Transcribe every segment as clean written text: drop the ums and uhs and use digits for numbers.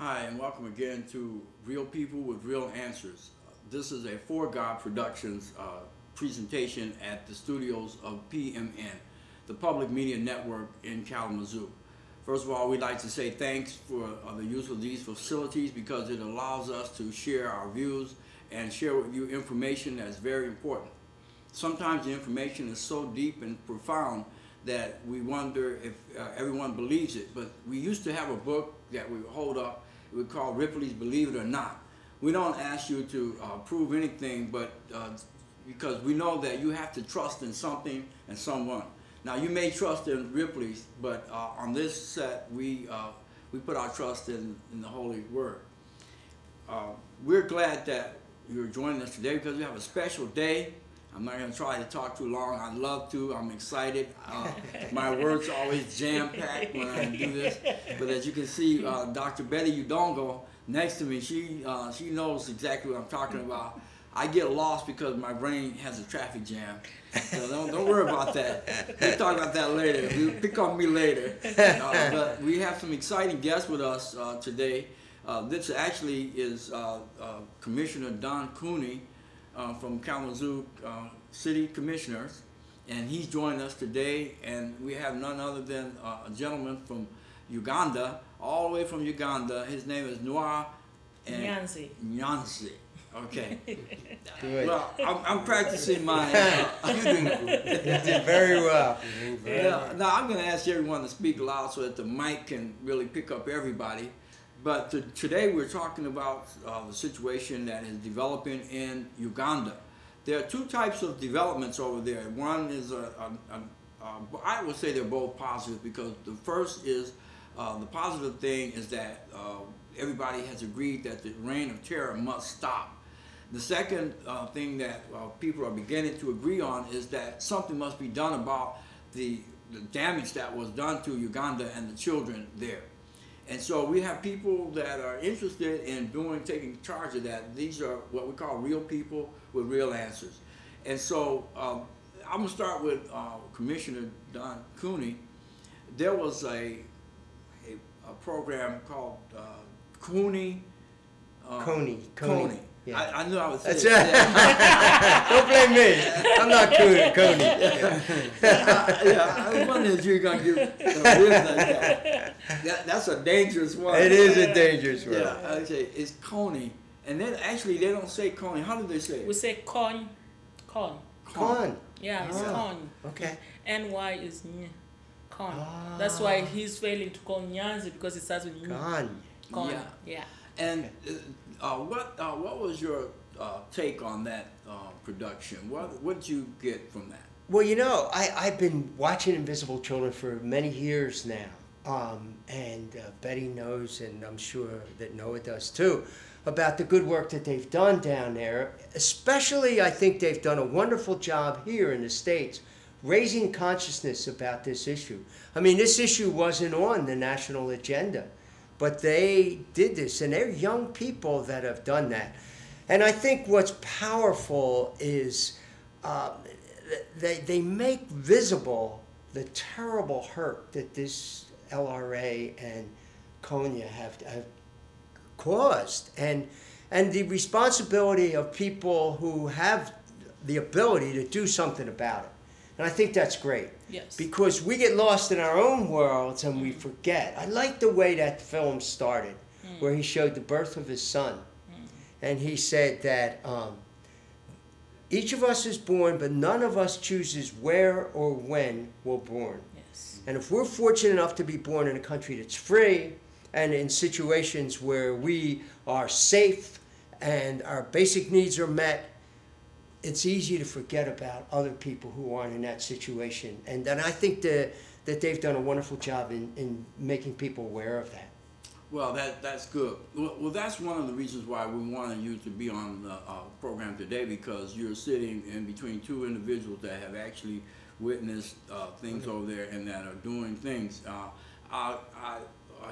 Hi, and welcome again to Real People with Real Answers. This is a For God Productions presentation at the studios of PMN, the Public Media Network in Kalamazoo. First of all, we'd like to say thanks for the use of these facilities because it allows us to share our views and share with you information that's very important. Sometimes the information is so deep and profound that we wonder if everyone believes it. But we used to have a book that we would hold up. It would call Ripley's Believe It or Not. We don't ask you to prove anything, but because we know that you have to trust in something and someone. Now you may trust in Ripley's, but on this set we put our trust in the Holy Word. We're glad that you're joining us today because we have a special day. I'm not going to try to talk too long. I'd love to. I'm excited. My words are always jam-packed when I do this. But as you can see, Dr. Betty Udongo next to me, she knows exactly what I'm talking about. I get lost because my brain has a traffic jam. So don't worry about that. We'll talk about that later. We'll pick on me later. But we have some exciting guests with us today. This actually is Commissioner Don Cooney, from Kalamazoo City Commissioners, and he's joined us today, and we have none other than a gentleman from Uganda, all the way from Uganda. His name is Nuwa Nnyanzi. Nnyanzi. Okay. Good. Well, I'm practicing my... You did very well. Now, I'm going to ask everyone to speak loud so that the mic can really pick up everybody. But today we're talking about the situation that is developing in Uganda. There are two types of developments over there. One is, I would say they're both positive because the first is, the positive thing is that everybody has agreed that the reign of terror must stop. The second thing that people are beginning to agree on is that something must be done about the damage that was done to Uganda and the children there. And so we have people that are interested in taking charge of that. These are what we call real people with real answers. And so I'm going to start with Commissioner Don Cooney. There was a program called Coney. Yeah. I knew I was saying that. Don't blame me. I'm not Coney. I was wondering if you were going to give words like that. That's a dangerous one. It is a dangerous one. Yeah, okay, it's Coney. And then actually they don't say Coney. How do they say it? We say con. Yeah, it's con. Okay. NY is ny. Con. That's why he's failing to call Nnyanzi because it starts with ny. Con. Yeah. And what was your take on that production? What did you get from that? Well, you know, I've been watching Invisible Children for many years now. And Betty knows, and I'm sure that Noah does too, about the good work that they've done down there. Especially, I think they've done a wonderful job here in the States, raising consciousness about this issue. I mean, this issue wasn't on the national agenda, but they did this, and they're young people that have done that. And I think what's powerful is they make visible the terrible hurt that this LRA and Konya have caused, and the responsibility of people who have the ability to do something about it. And I think that's great. Yes. Because we get lost in our own worlds and we forget. I like the way that film started, where he showed the birth of his son. And he said that each of us is born, but none of us chooses where or when we're born. Yes. And if we're fortunate enough to be born in a country that's free and in situations where we are safe and our basic needs are met, it's easy to forget about other people who aren't in that situation. And I think that they've done a wonderful job in making people aware of that. Well, that's good. Well, that's one of the reasons why we wanted you to be on the program today, because you're sitting in between two individuals that have actually witnessed things over there and that are doing things. I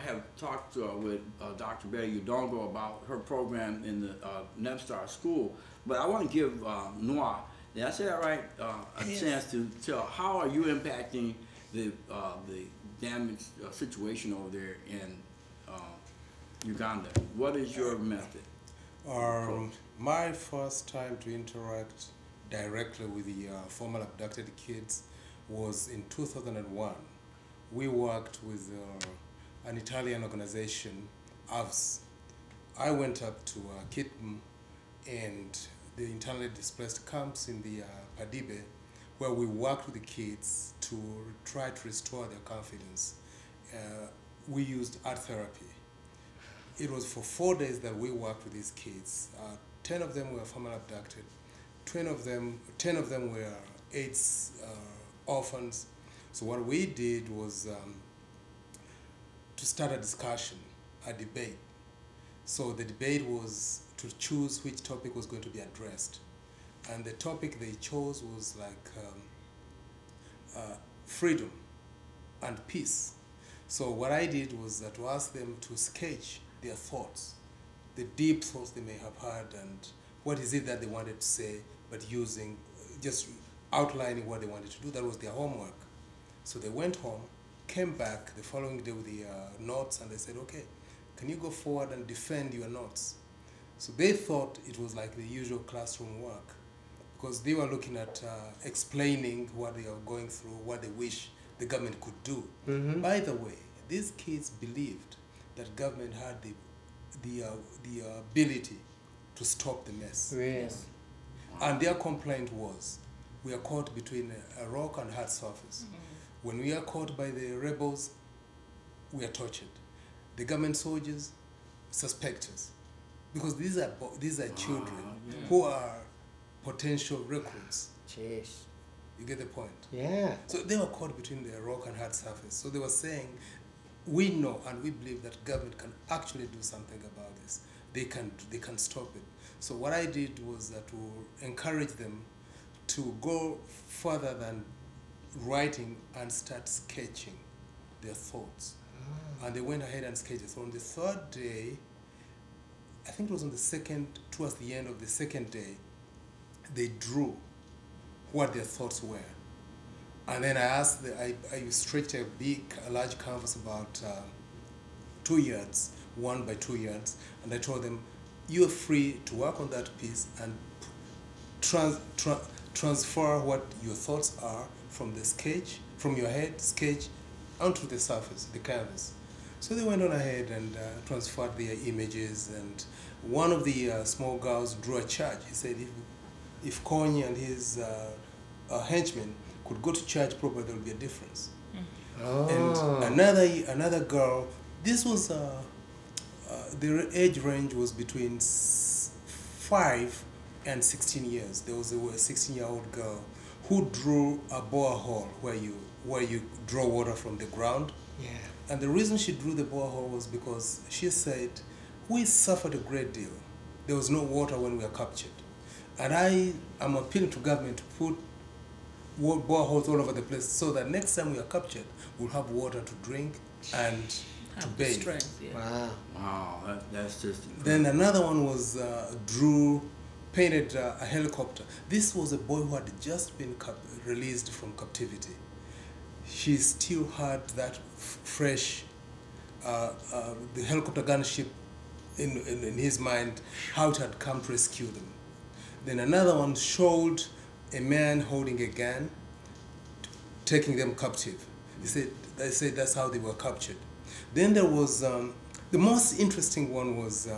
have talked with Dr. Betty Udongo about her program in the Nepstar School, but I want to give Nuwa, did I say that right, a chance to tell how are you impacting the damaged situation over there in Uganda. What is your method? My first time to interact directly with the former abducted kids was in 2001. We worked with an Italian organization, F.O.J. I went up to Kitm and the internally displaced camps in the Padibe, where we worked with the kids to try to restore their confidence. We used art therapy. It was for 4 days that we worked with these kids. 10 of them were formerly abducted. 10 of them were AIDS orphans. So what we did was to start a discussion, a debate. So the debate was to choose which topic was going to be addressed. And the topic they chose was like freedom and peace. So what I did was to ask them to sketch their thoughts, the deep thoughts they may have had, and what is it that they wanted to say, but using, just outlining what they wanted to do. That was their homework. So they went home, came back the following day with the notes, and they said, okay, can you go forward and defend your notes? So they thought it was like the usual classroom work, because they were looking at explaining what they are going through, what they wish the government could do. Mm-hmm. By the way, these kids believed that government had the ability to stop the mess. Yes. And their complaint was, we are caught between a rock and hard surface. Mm-hmm. When we are caught by the rebels, we are tortured. The government soldiers suspect us, because these are children who are potential recruits. Jeez. You get the point? Yeah. So they were caught between the rock and hard surface. So they were saying, we know and we believe that government can actually do something about this. They can stop it. So what I did was to encourage them to go further than writing and start sketching their thoughts. And they went ahead and sketched it. So on the third day, I think it was on the second, towards the end of the second day, they drew what their thoughts were. And then I asked, I stretched a large canvas about 2 yards, 1 by 2 yards, and I told them, you are free to work on that piece and transfer what your thoughts are from the sketch, from your head sketch, onto the surface, the canvas. So they went on ahead and transferred their images, and one of the small girls drew a church. He said if Konyi and his henchmen could go to church properly, there would be a difference. Oh. And another girl, this was, their age range was between 5 and 16 years. There was a 16-year-old girl who drew a borehole where you draw water from the ground. Yeah. And the reason she drew the borehole was because she said, we suffered a great deal. There was no water when we were captured. And I am appealing to government to put boreholes all over the place so that next time we are captured, we'll have water to drink and to bathe. Strength, yeah. Wow. Wow, that's just incredible. Then another one was painted a helicopter. This was a boy who had just been released from captivity. He still had that fresh, the helicopter gunship in his mind, how it had come to rescue them. Then another one showed a man holding a gun, taking them captive. They said that's how they were captured. Then there was, the most interesting one was,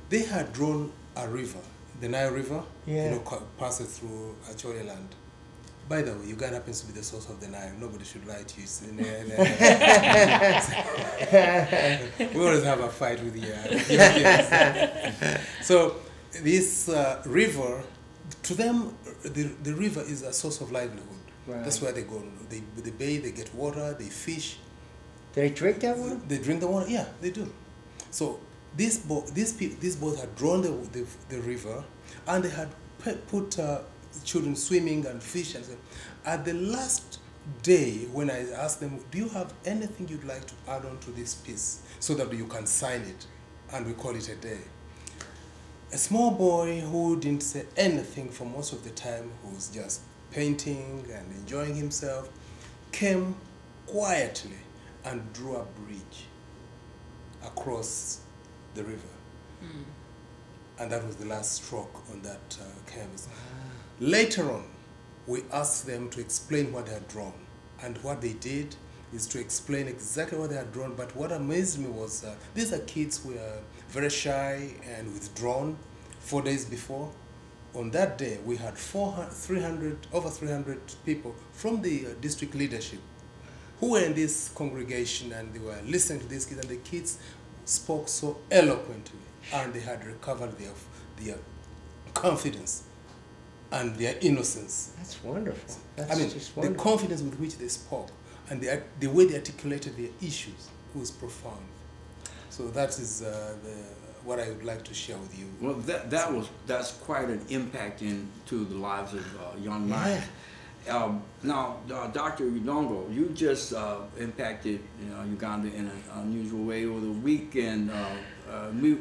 they had drawn a river, the Nile River, yeah. Passes through Acholi land. By the way, Uganda happens to be the source of the Nile. Nobody should lie to you. We always have a fight with the Europeans. So this river, to them, the river is a source of livelihood. Right. That's where they go. They bathe, they get water, they fish. Do they drink that water? They drink the water. Yeah, they do. So these boys had drawn the river, and they had put children swimming and fish. And so at the last day, when I asked them, do you have anything you'd like to add on to this piece so that you can sign it, and we call it a day? A small boy who didn't say anything for most of the time, who was just painting and enjoying himself, came quietly and drew a bridge across the river. And that was the last stroke on that canvas. Later on, we asked them to explain what they had drawn. And what they did is to explain exactly what they had drawn. But what amazed me was these are kids who were very shy and withdrawn 4 days before. On that day, we had over 300 people from the district leadership who were in this congregation, and they were listening to these kids, and the kids spoke so eloquently, and they had recovered their confidence and their innocence. That's wonderful. That's just the wonderful. confidence with which they spoke and the way they articulated their issues was profound. So that is what I would like to share with you. Well, that's quite an impact into the lives of young minds. Now, Dr. Udongo, you just impacted Uganda in an unusual way over the weekend.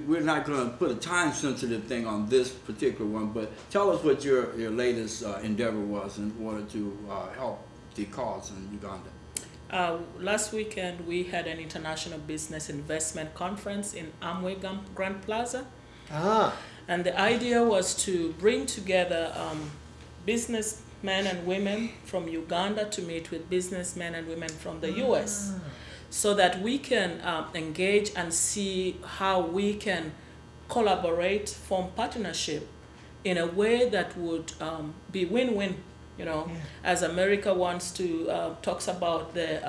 We're not going to put a time-sensitive thing on this particular one, but tell us what your latest endeavor was in order to help the cause in Uganda. Last weekend, we had an international business investment conference in Amway Grand Plaza. And the idea was to bring together businessmen and women from Uganda to meet with businessmen and women from the US, so that we can engage and see how we can collaborate, form partnership in a way that would be win-win. As America wants to, talks about the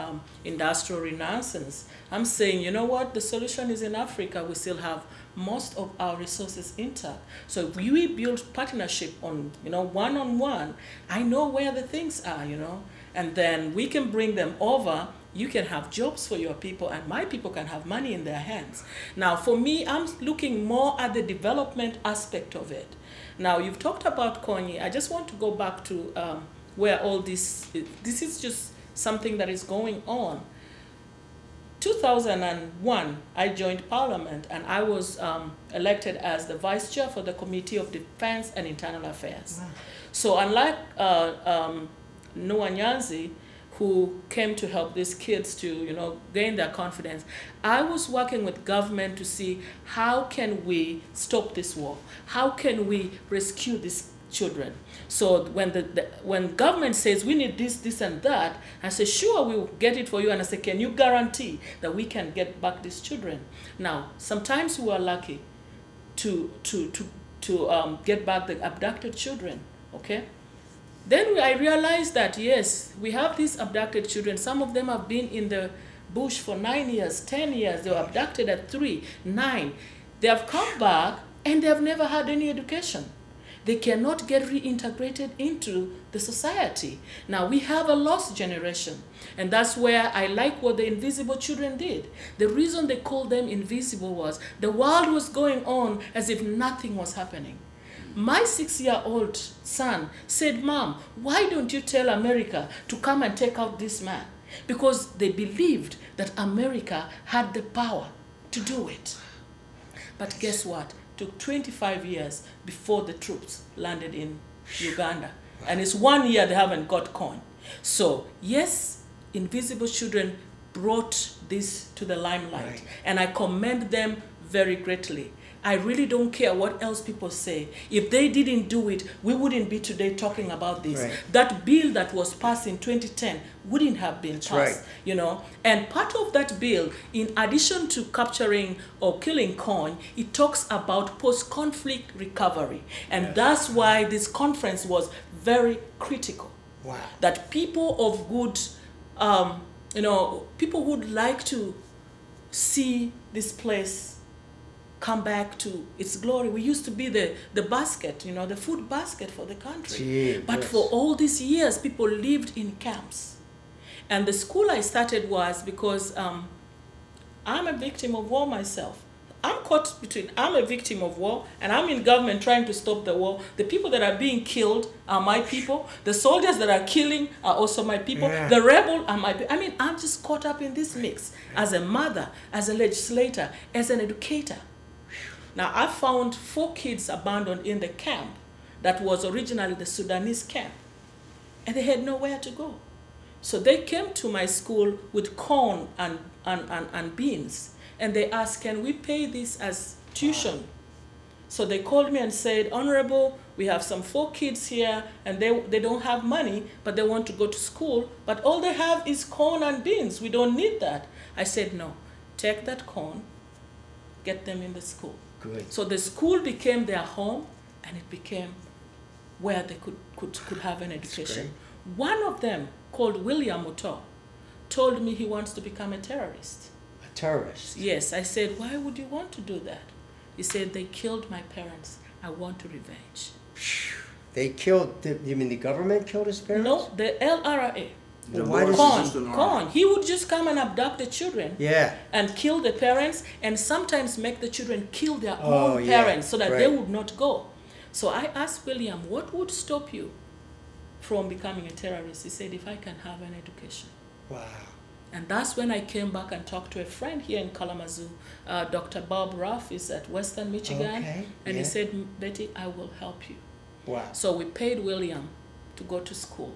industrial renaissance, I'm saying, you know what, the solution is in Africa. We still have most of our resources intact. So if we build partnership on, one-on-one, I know where the things are, and then we can bring them over. You can have jobs for your people, and my people can have money in their hands. Now, for me, I'm looking more at the development aspect of it. Now, you've talked about Konyi. I just want to go back to where all this is just something that is going on. 2001, I joined Parliament, and I was elected as the Vice Chair for the Committee of Defense and Internal Affairs. Wow. So unlike Nuwa Nnyanzi, who came to help these kids to, gain their confidence, I was working with government to see how can we stop this war? How can we rescue these children? So when government says we need this, this, and that, I say, sure, we'll get it for you. And I say, can you guarantee that we can get back these children? Now, sometimes we are lucky to get back the abducted children, okay? Then I realized that, yes, we have these abducted children. Some of them have been in the bush for 9 years, 10 years. They were abducted at 3, 9. They have come back, and they have never had any education. They cannot get reintegrated into the society. Now, we have a lost generation. And that's where I like what the invisible children did. The reason they called them invisible was the world was going on as if nothing was happening. My 6-year-old son said, Mom, why don't you tell America to come and take out this man? Because they believed that America had the power to do it. But guess what? It took 25 years before the troops landed in Uganda. And it's 1 year they haven't got coin. So, yes, invisible children brought this to the limelight. Right. And I commend them very greatly. I really don't care what else people say. If they didn't do it, we wouldn't be today talking about this. Right. That bill that was passed in 2010 wouldn't have been passed, right. And part of that bill, in addition to capturing or killing coin, it talks about post-conflict recovery. And yes. That's why this conference was very critical. Wow. That people of good, people would like to see this place come back to its glory. We used to be the basket, the food basket for the country. Gee, but yes. For all these years, people lived in camps. And the school I started was because I'm a victim of war myself. I'm caught between, I'm a victim of war, and I'm in government trying to stop the war. The people that are being killed are my people. The soldiers that are killing are also my people. Yeah. The rebel are my people. I mean, I'm just caught up in this mix as a mother, as a legislator, as an educator. Now, I found 4 kids abandoned in the camp that was originally the Sudanese camp, and they had nowhere to go. So they came to my school with corn and beans, and they asked, can we pay this as tuition? So they called me and said, Honorable, we have some 4 kids here, and they don't have money, but they want to go to school, but all they have is corn and beans. We don't need that. I said, no, take that corn, get them in the school. Good. So the school became their home, and it became where they could have an education. One of them, called William Muto, told me he wants to become a terrorist. A terrorist? Yes. I said, why would you want to do that? He said, they killed my parents. I want to revenge. They killed, you mean the government killed his parents? No, the LRA. Well, why does Corn. He would just come and abduct the children, yeah, and kill the parents, and sometimes make the children kill their own parents so that they would not go. So I asked William, what would stop you from becoming a terrorist? He said, if I can have an education. Wow. And that's when I came back and talked to a friend here in Kalamazoo. Dr. Bob Ruff is at Western Michigan. Okay. And he said, Betty, I will help you. Wow. So we paid William to go to school.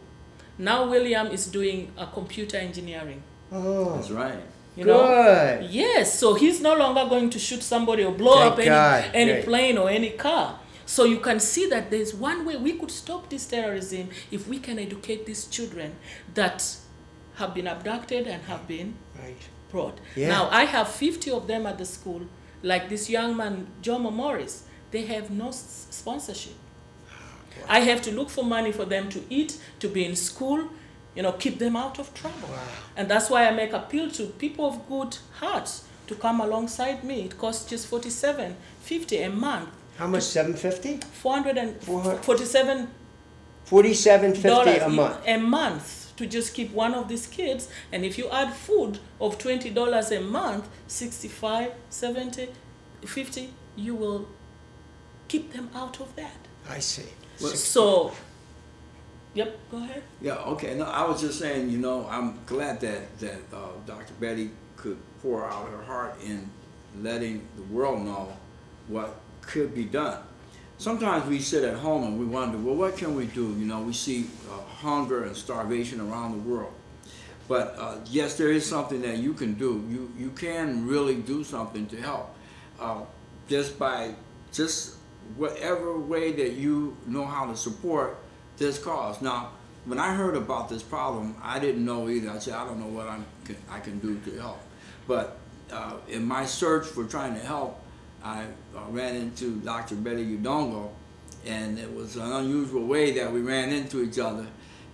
Now William is doing computer engineering. Oh, that's right. You good. know? Yes, so he's no longer going to shoot somebody or blow up any plane or any car. So you can see that there's one way we could stop this terrorism if we can educate these children that have been abducted and have been brought. Yeah. Now, I have 50 of them at the school, like this young man, Jomo Morris. They have no sponsorship. Wow. I have to look for money for them to eat, to be in school, you know, keep them out of trouble. Wow. And that's why I make appeal to people of good hearts to come alongside me. It costs just $47.50 a month. How much? $750? $47 $47.50 a month. A month to just keep one of these kids. And if you add food of $20 a month, 65, 70, 50, you will keep them out of that. I see. Well, so, yep, go ahead. Yeah, okay. No, I was just saying, you know, I'm glad that Dr. Betty could pour out her heart in letting the world know what could be done. Sometimes we sit at home and we wonder, well, what can we do? You know, we see hunger and starvation around the world. But yes, there is something that you can do. You can really do something to help. Just whatever way that you know how to support this cause. Now, when I heard about this problem, I didn't know either. I said, I don't know what I can do to help. But in my search for trying to help, I ran into Dr. Betty Udongo, and it was an unusual way that we ran into each other.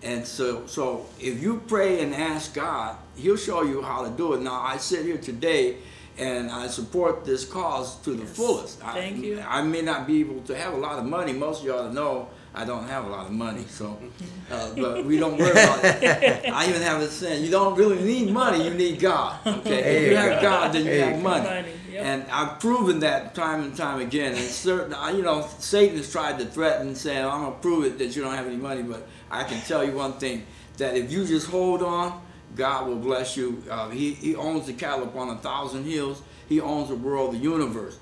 And so if you pray and ask God, He'll show you how to do it. Now, I sit here today and I support this cause to the fullest. Thank you. I may not be able to have a lot of money. Most of y'all know I don't have a lot of money, so but we don't worry about it. I even have a saying, you don't really need money, you need God. Okay, if you have God, then you have money. Yep. And I've proven that time and time again. And certain, you know, Satan has tried to threaten, saying, I'm gonna prove it that you don't have any money. But I can tell you one thing: that if you just hold on, God will bless you. He owns the cattle upon 1,000 hills. He owns the world, the universe.